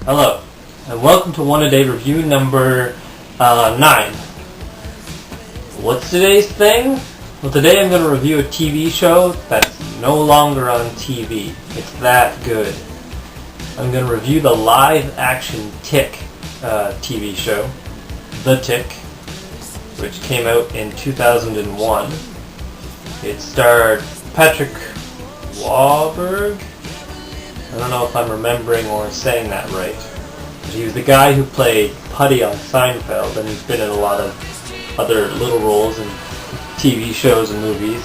Hello, and welcome to One A Day Review number 9. What's today's thing? Well, today I'm going to review a TV show that's no longer on TV. It's that good. I'm going to review the live-action Tick TV show, The Tick, which came out in 2001. It starred Patrick Warburton. I don't know if I'm remembering or saying that right. But he was the guy who played Putty on Seinfeld, and he's been in a lot of other little roles in TV shows and movies.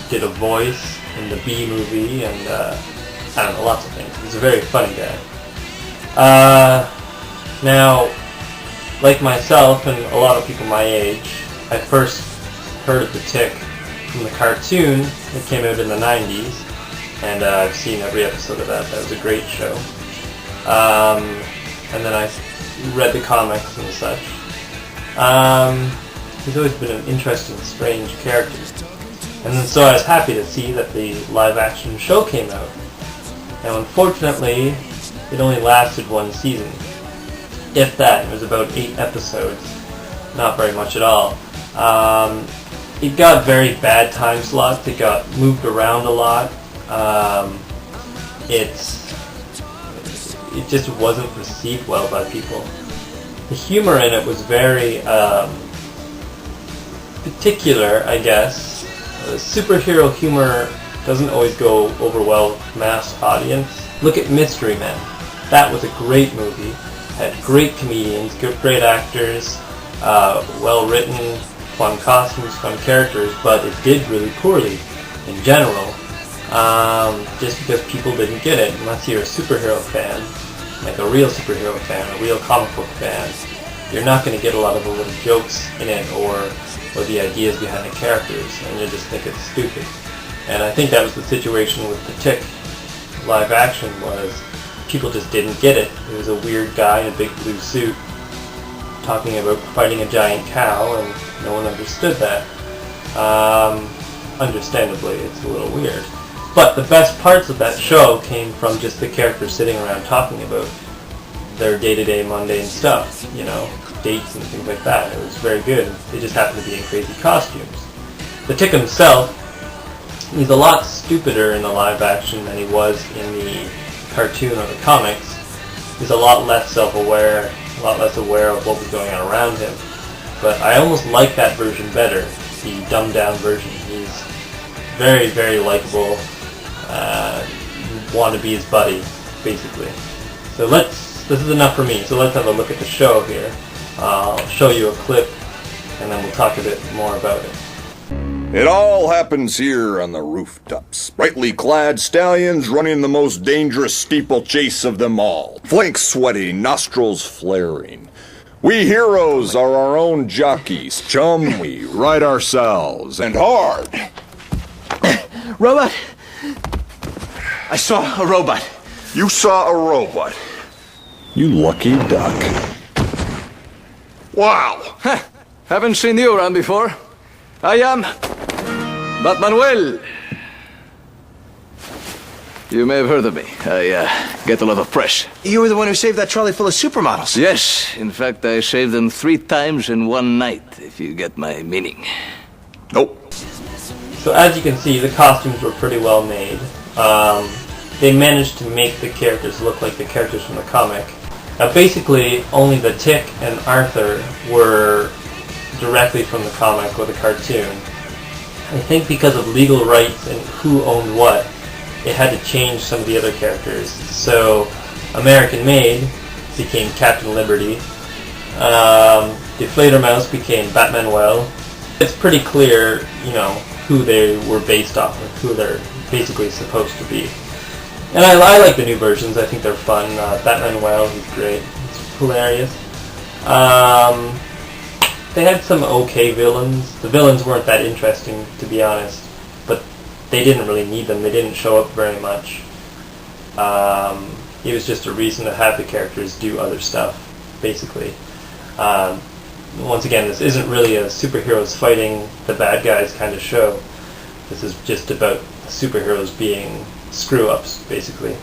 Did a voice in the Bee Movie, and I don't know, lots of things. He's a very funny guy. Now, like myself and a lot of people my age, I first heard of The Tick from the cartoon that came out in the 90s. And I've seen every episode of that. That was a great show. And then I read the comics and such. He's always been an interesting, strange character. And then so I was happy to see that the live-action show came out. Now, unfortunately, it only lasted one season. If that. It was about 8 episodes. Not very much at all. It got very bad time slots. It got moved around a lot. It just wasn't received well by people. The humor in it was very particular, I guess. Superhero humor doesn't always go over well with mass audience. Look at Mystery Men. That was a great movie. Had great comedians, great actors, well written, fun costumes, fun characters, but it did really poorly in general. Just because people didn't get it. Unless you're a superhero fan, like a real superhero fan, a real comic book fan, you're not going to get a lot of the little jokes in it or the ideas behind the characters, and you just think it's stupid. And I think that was the situation with The Tick live action, was people just didn't get it. It was a weird guy in a big blue suit talking about fighting a giant cow, and no one understood that. Understandably, it's a little weird. But the best parts of that show came from just the characters sitting around talking about their day-to-day mundane stuff, dates and things like that. It was very good. They just happened to be in crazy costumes. The Tick himself, he's a lot stupider in the live action than he was in the cartoon or the comics. He's a lot less self-aware, a lot less aware of what was going on around him. But I almost like that version better, the dumbed-down version. He's very, very likable. Want to be his buddy, basically. So this is enough for me, so let's have a look at the show here. I'll show you a clip, and then we'll talk a bit more about it. It all happens here on the rooftops. Brightly clad stallions running the most dangerous steeplechase of them all. Flanks sweating, nostrils flaring. We heroes are our own jockeys. Chum, we ride ourselves, and hard. Robot? I saw a robot. You saw a robot. You lucky duck. Wow. Huh. Haven't seen you around before. I am But Manuel. You may have heard of me. I get a lot of press. You were the one who saved that trolley full of supermodels. Yes. In fact, I saved them 3 times in one night, if you get my meaning. Nope. So as you can see, the costumes were pretty well made. They managed to make the characters look like the characters from the comic. Now basically, only the Tick and Arthur were directly from the comic or the cartoon. I think because of legal rights and who owned what, it had to change some of the other characters. So American Made became Captain Liberty. Deflator Mouse became Batmanuel. It's pretty clear, who they were based off of, who they're basically supposed to be. And I like the new versions. I think they're fun. Batmanuel, he's great. He's hilarious. They had some okay villains. The villains weren't that interesting, to be honest. But they didn't really need them. They didn't show up very much. It was just a reason to have the characters do other stuff, basically. once again, this isn't really a superheroes fighting the bad guys kind of show. This is just about superheroes being screw-ups, basically.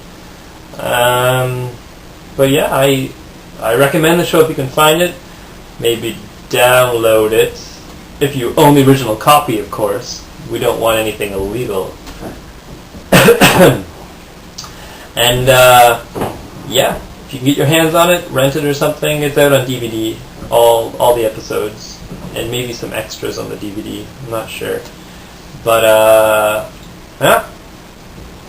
But yeah, I recommend the show if you can find it. Maybe download it. If you own the original copy, of course. We don't want anything illegal. And yeah, if you can get your hands on it, rent it or something. It's out on DVD, all the episodes, and maybe some extras on the DVD. I'm not sure. But yeah,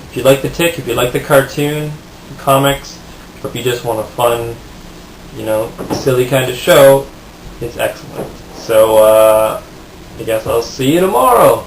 if you like the Tick, if you like the cartoon, the comics, or if you just want a fun, silly kind of show, it's excellent. So I guess I'll see you tomorrow.